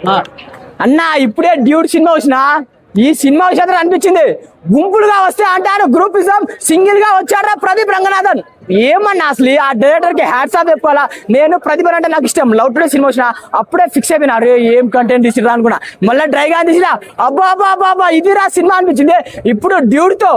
అన్న ఇప్పుడే dude cinema వచ్చినా ఈ సినిమా విషయం అనిపించింది గుంపులుగా వస్తే అంటారు గ్రూపిజం సింగిల్ గా వచ్చారా ప్రదీప్ రంగనాథన్ ఏమన్నా అసలు ఆ డైరెక్టర్ కి హ్యాట్స్ ఆఫ్ చెప్పుకోవాలా నేను ప్రదీప్ అంటే నాకు ఇష్టం లవ్ టుడే సినిమా వచ్చిన అప్పుడే ఫిక్స్ అయిపోయినా అరే ఏం కంటెంట్ తీసిరా అనుకున్నా మళ్ళీ డ్రైగా తీసిరా అబ్బా అబ్బా అబ్బా అబ్బా ఇది రా సినిమా అనిపించింది ఇప్పుడు డ్యూడ్ తో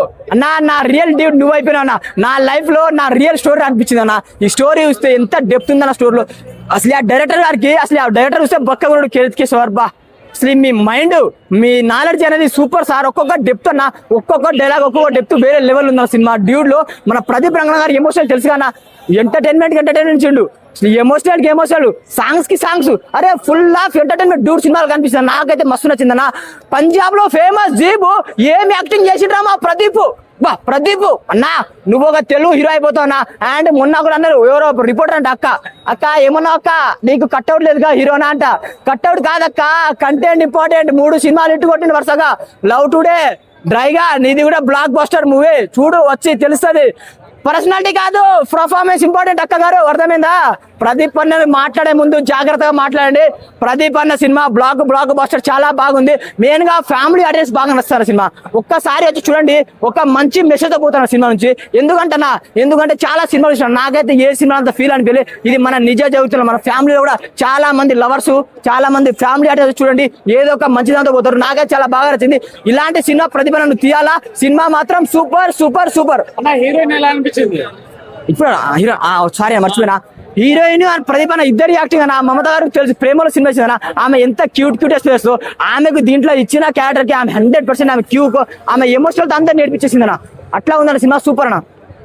నా రియల్ డ్యూడ్ నువ్వు అయిపోయినా నా లైఫ్ లో నా రియల్ స్టోరీ అనిపించింది అన్న ఈ స్టోరీ చూస్తే ఎంత డెప్త్ ఉందన్న స్టోరీలో అసలు ఆ డైరెక్టర్ గారికి అసలు ఆ డైరెక్టర్ చూస్తే బక్క కూడా కేసుకేసేవారు బా అసలు మీ మైండ్ మీ నాలెడ్జ్ అనేది సూపర్ సార్ ఒక్కొక్క డెప్త్ అన్న ఒక్కొక్క డైలాగ్ ఒక్కొక్క డెప్త్ వేరే లెవెల్ ఉంది సినిమా డ్యూడ్ లో మన ప్రదీప్ రంగనాథ్ గారి ఎమోషనల్ తెలుసు కన్నా ఎంటర్టైన్మెంట్ చిండు ఎమోషనల్ కి ఎమోషనల్ సాంగ్స్ కి సాంగ్స్ అరే ఫుల్ ఆఫ్ ఎంటర్టైన్మెంట్ డ్యూడ్ సినిమాలు కనిపిస్తుంది నాకైతే మస్తు నచ్చిందన్న పంజాబ్ లో ఫేమస్ జీబు ఏం యాక్టింగ్ చేసిండ్రా మా ప్రదీప్ బా ప్రదీప్ అన్నా నువ్వు ఒక తెలుగు హీరో అయిపోతావునా అండ్ మొన్న కూడా అన్నారు ఎవరో రిపోర్టర్ అంట అక్క ఏమన్నా అక్క నీకు కట్అవుట్ లేదుగా హీరోనా అంట కట్అవుట్ కాదక్క కంటెంట్ ఇంపార్టెంట్ 3 సినిమాలు ఇట్టు కొట్టింది వరుసగా లవ్ టుడే డ్రైగా నీది కూడా బ్లాక్ బస్టర్ మూవీ చూడు వచ్చి తెలుస్తుంది పర్సనాలిటీ కాదు పర్ఫార్మెన్స్ ఇంపార్టెంట్ అక్క గారు అర్థమైందా ప్రదీప్ అన్న మాట్లాడే ముందు జాగ్రత్తగా మాట్లాడండి ప్రదీప్ అన్న సినిమా బ్లాక్ బస్టర్ చాలా బాగుంది మెయిన్ గా ఫ్యామిలీ ఆడియన్స్ బాగా నచ్చుతారు సినిమా ఒక్కసారి వచ్చి చూడండి ఒక మంచి మెసేజ్ తో పోతాను సినిమా నుంచి ఎందుకంటే చాలా సినిమాలు చూసిన నాకైతే ఏ సినిమా అంత ఫీల్ అనిపించలే ఇది మన నిజ జీవితంలో మన ఫ్యామిలీలో కూడా చాలా మంది లవర్స్ చాలా మంది ఫ్యామిలీ ఆడియన్స్ చూడండి ఏదో ఒక మంచి దాంతో పోతారు నాకైతే చాలా బాగా నచ్చింది ఇలాంటి సినిమా ప్రతిభ నన్ను తీయాలా సినిమా మాత్రం సూపర్ సూపర్ సూపర్ హీరోయిన్ ఎలా అనిపించింది ఇప్పుడు హీరో సారీ మర్చిపోయినా హీరోయిన్ ప్రదీప్ అన్న ఇద్దరు యాక్టింగ్ అన్న మమత గారు తెలుసు ప్రేమలో సినిమా ఇచ్చిందన్న ఆమె ఎంత క్యూట్ ఎక్స్ప్రెస్ ఆమెకు దీంట్లో ఇచ్చిన క్యారెక్టర్ కి ఆమె 100% ఆమె క్యూక్ ఆమె ఎమోషనల్ తో అంతా నేర్పించేసిందన్న అట్లా ఉందన్న సినిమా సూపర్ అన్న